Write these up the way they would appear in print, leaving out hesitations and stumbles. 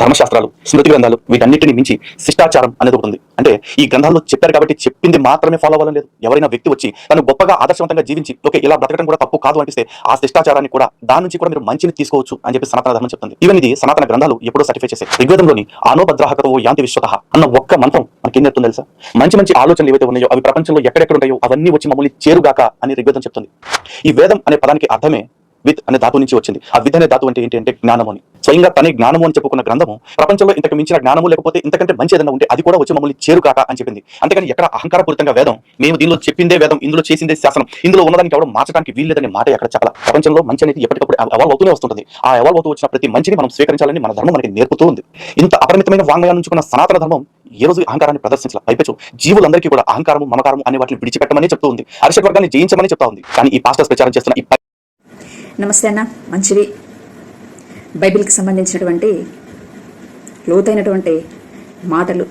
ధర్మశాస్త్రాలు, స్మృతి గ్రంథాలు వీటన్నిటిని మించి శిష్టాచారం అనేది ఒకటి ఉంది. అంటే ఈ గ్రంథాల్లో చెప్పారు కాబట్టి చెప్పింది మాత్రమే ఫాలో అవ్వాలని లేదు. ఎవరైనా వ్యక్తి వచ్చి తను గొప్పగా ఆదర్శవంతంగా జీవించి ఓకే ఇలా బ్రతకడం కూడా తప్పు కాదు అనిపిస్తే ఆ శిష్టాచారాన్ని కూడా దాని నుంచి కూడా మీరు మంచిని తీసుకోవచ్చు అని చెప్పి సనాతన ధర్మం చెప్తుంది. ఈవెన్ ఇది సనాతన గ్రంథాలు ఎప్పుడో సర్టిఫై చేసే ఋగ్వేదంలోని ఆనోభద్రాహకతో యాంతి విశ్వతః అన్న ఒక్క మంత్రం మనకి ఏం చెప్తుంది తెలుసా? మంచి మంచి ఆలోచనలు ఏవైతే ఉన్నాయో అవి ప్రపంచంలో ఎక్కడెక్కడ ఉంటాయో అవన్నీ వచ్చి మమ్మల్ని చేరుగాక అని ఋగ్వేదం చెప్తుంది. ఈ వేదం అనే పదానికి అర్థమే విత్ అనే ధాతు నుంచి వచ్చింది. ఆ విత్ అనే ధాతు అంటే ఏంటి అంటే జ్ఞానము అని. స్వయంగా తనే జ్ఞానము అని చెప్పుకున్న గ్రంథము ప్రపంచంలో ఇంతకు మించిన జ్ఞానము లేకపోతే ఇంతకంటే మంచి ఏదైనా ఉంటే అది కూడా వచ్చి మమ్మల్ని చేరుకాక అని చెప్పింది. అంతేకాని ఎక్కడ అహంకారపూరితంగా వేదం మేము దీనిలో చెప్పిందే వేదం, ఇందులో చేసిందే శాసనం, ఇందులో ఉన్నదానికి ఎవరు మార్చడానికి వీల్లేదనే మాట ఎక్కడ చెప్పాల. ప్రపంచంలో మంచి అనేది ఎప్పటికప్పుడు ఎవాల్వ్ అవుతూనే వస్తుంటుంది. ఆ ఎవాల్వ్ అవుతూ వచ్చిన ప్రతి మంచిని మనం స్వీకరించాలని మన ధర్మం మనకి నేర్పుతూ ఉంది. ఇంత అపరిమితమైన వాంగ్మయాన్ని ఉంచుకున్న సనాతన ధర్మం ఏ రోజు అహంకారాన్ని ప్రదర్శించాల. పైపెచ్చు జీవులందరికీ కూడా అహంకారము, మమకారము అనే వాటిని విడిచిపెట్టమని చెప్తూ ఉంది. అరిషడ్ వర్గాన్ని జయించమని చెప్తా ఉంది. కానీ ఈ పాస్టర్స్ ప్రచారం చేస్తున్న నమస్తే అన్న, మంచిది. బైబిల్కి సంబంధించినటువంటి లోతైనటువంటి మాటలు,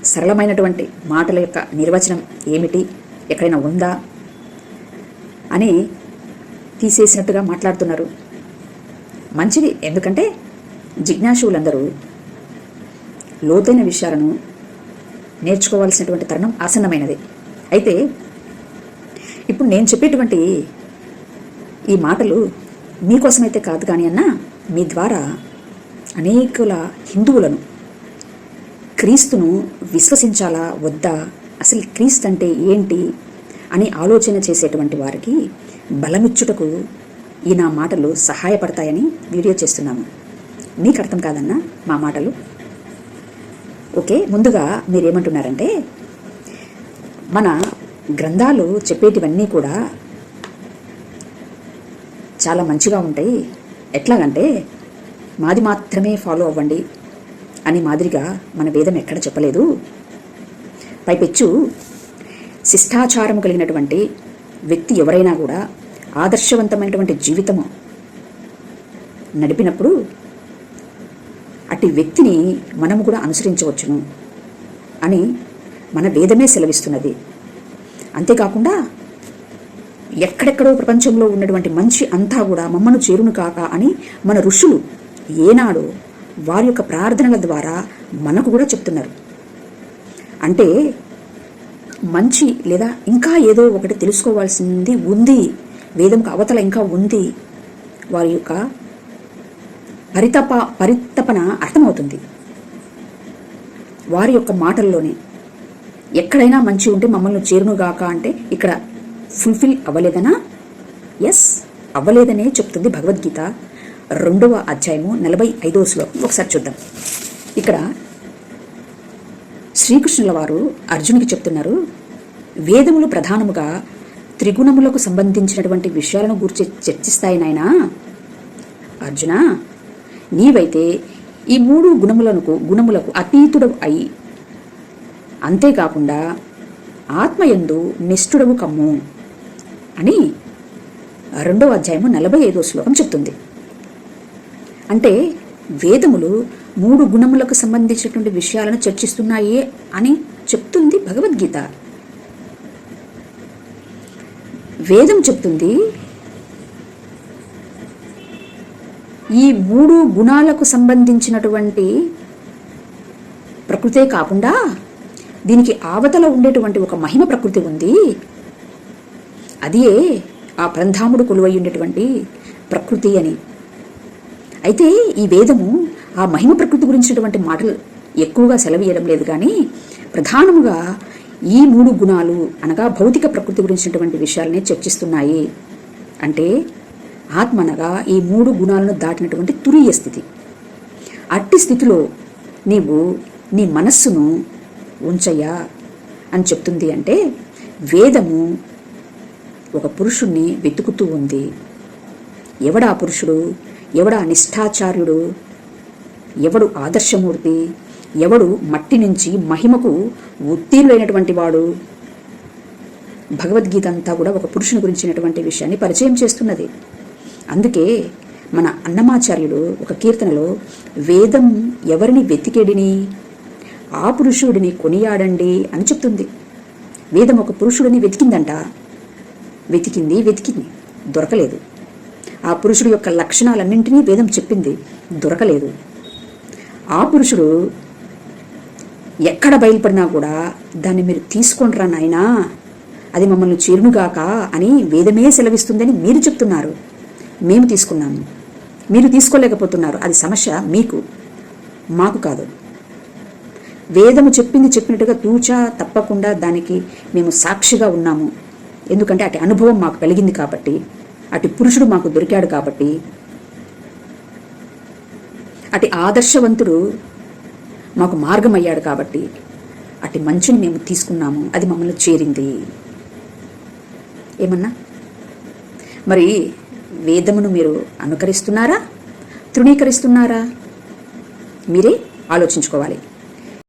సరళమైనటువంటి మాటల యొక్క నిర్వచనం ఏమిటి, ఎక్కడైనా ఉందా అని తీసేసినట్టుగా మాట్లాడుతున్నారు. మంచిది, ఎందుకంటే జిజ్ఞాసులందరూ లోతైన విషయాలను నేర్చుకోవాల్సినటువంటి తరుణం ఆసన్నమైనది. అయితే ఇప్పుడు నేను చెప్పేటువంటి ఈ మాటలు మీకోసమైతే కాదు కానీ అన్న, మీ ద్వారా అనేకుల హిందువులను క్రీస్తును విశ్వసించాలా వద్దా, అసలు క్రీస్తు అంటే ఏంటి అని ఆలోచన చేసేటువంటి వారికి బలమిచ్చుటకు ఈ నా మాటలు సహాయపడతాయని వీడియో చేస్తున్నాము. మీకు అర్థం కాదన్నా మా మాటలు? ఓకే, ముందుగా మీరేమంటున్నారంటే మన గ్రంథాలు చెప్పేటివన్నీ కూడా చాలా మంచిగా ఉంటాయి, ఎట్లాగంటే మాది మాత్రమే ఫాలో అవ్వండి అని మాదిరిగా మన వేదం ఎక్కడ చెప్పలేదు. పైపెచ్చు శిష్టాచారం కలిగినటువంటి వ్యక్తి ఎవరైనా కూడా ఆదర్శవంతమైనటువంటి జీవితము నడిపినప్పుడు అట్టి వ్యక్తిని మనము కూడా అనుసరించవచ్చును అని మన వేదమే సెలవిస్తున్నది. అంతేకాకుండా ఎక్కడెక్కడో ప్రపంచంలో ఉన్నటువంటి మంచి అంతా కూడా మమ్మను చేరును కాక అని మన ఋషులు ఏనాడో వారి యొక్క ప్రార్థనల ద్వారా మనకు కూడా చెప్తున్నారు. అంటే మంచి లేదా ఇంకా ఏదో ఒకటి తెలుసుకోవాల్సింది ఉంది, వేదంకు అవతల ఇంకా ఉంది. వారి యొక్క పరితపన అర్థమవుతుంది వారి యొక్క మాటల్లోనే. ఎక్కడైనా మంచి ఉంటే మమ్మల్ని చేరునుగాక అంటే ఇక్కడ ఫుల్ఫిల్ అవ్వలేదనా? ఎస్, అవ్వలేదనే చెప్తుంది భగవద్గీత 2వ అధ్యాయము 45వ శ్లోకం. ఒకసారి చూద్దాం. ఇక్కడ శ్రీకృష్ణుల వారు అర్జునికి చెప్తున్నారు, వేదములు ప్రధానముగా త్రిగుణములకు సంబంధించినటువంటి విషయాలను గురించి చర్చిస్తాయి నాయనా. అర్జున, నీవైతే ఈ 3 గుణములకు అతీతుడవు అయి అంతేకాకుండా ఆత్మయందు నిష్ఠుడవు కమ్ము అని 2వ అధ్యాయము 45వ శ్లోకం చెప్తుంది. అంటే వేదములు 3 గుణములకు సంబంధించినటువంటి విషయాలను చర్చిస్తున్నాయి అని చెప్తుంది భగవద్గీత. వేదం చెప్తుంది ఈ 3 గుణాలకు సంబంధించినటువంటి ప్రకృతే కాకుండా దీనికి ఆవతల ఉండేటువంటి ఒక మహిమ ప్రకృతి ఉంది. అదే ఆ పరంధాముడు కొలువై ఉండేటువంటి ప్రకృతి అని. అయితే ఈ వేదము ఆ మహిమ ప్రకృతి గురించినటువంటి మాటలు ఎక్కువగా సెలవీయడం లేదు, కానీ ప్రధానముగా ఈ 3 గుణాలు అనగా భౌతిక ప్రకృతి గురించినటువంటి విషయాలనే చర్చిస్తున్నాయి. అంటే ఆత్మ అనగా ఈ 3 గుణాలను దాటినటువంటి తురీయ స్థితి. అట్టి స్థితిలో నీవు నీ మనస్సును ఉంచయ్యా అని చెప్తుంది. అంటే వేదము ఒక పురుషుణ్ణి వెతుకుతూ ఉంది. ఎవడా పురుషుడు, ఎవడా నిష్ఠాచార్యుడు, ఎవడు ఆదర్శమూర్తి, ఎవడు మట్టి నుంచి మహిమకు ఉత్తీర్ణులైనటువంటి వాడు. భగవద్గీత అంతా కూడా ఒక పురుషుని గురించినటువంటి విషయాన్ని పరిచయం చేస్తున్నది. అందుకే మన అన్నమాచార్యుడు ఒక కీర్తనలో వేదం ఎవరిని వెతికేడిని ఆ పురుషుడిని కొనియాడండి అని చెప్తుంది. వేదం ఒక పురుషుడిని వెతికిందంట. వెతికింది దొరకలేదు. ఆ పురుషుడి యొక్క లక్షణాలన్నింటినీ వేదం చెప్పింది, దొరకలేదు. ఆ పురుషుడు ఎక్కడ బయలుపడినా కూడా దాన్ని మీరు తీసుకొనిరా నాయనా, అది మమ్మల్ని చేరునుగాక అని వేదమే సెలవిస్తుందని మీరు చెప్తున్నారు. మేము తీసుకున్నాము, మీరు తీసుకోలేకపోతున్నారు. అది సమస్య మీకు, మాకు కాదు. వేదము చెప్పింది చెప్పినట్టుగా తూచా తప్పకుండా దానికి మేము సాక్షిగా ఉన్నాము. ఎందుకంటే అటు అనుభవం మాకు కలిగింది కాబట్టి, అటు పురుషుడు మాకు దొరికాడు కాబట్టి, అటు ఆదర్శవంతుడు మాకు మార్గం అయ్యాడు కాబట్టి అటు మంచిని మేము తీసుకున్నాము, అది మమ్మల్ని చేరింది. ఏమన్నా మరి వేదమును మీరు అనుకరిస్తున్నారా, తృణీకరిస్తున్నారా? మీరే ఆలోచించుకోవాలి.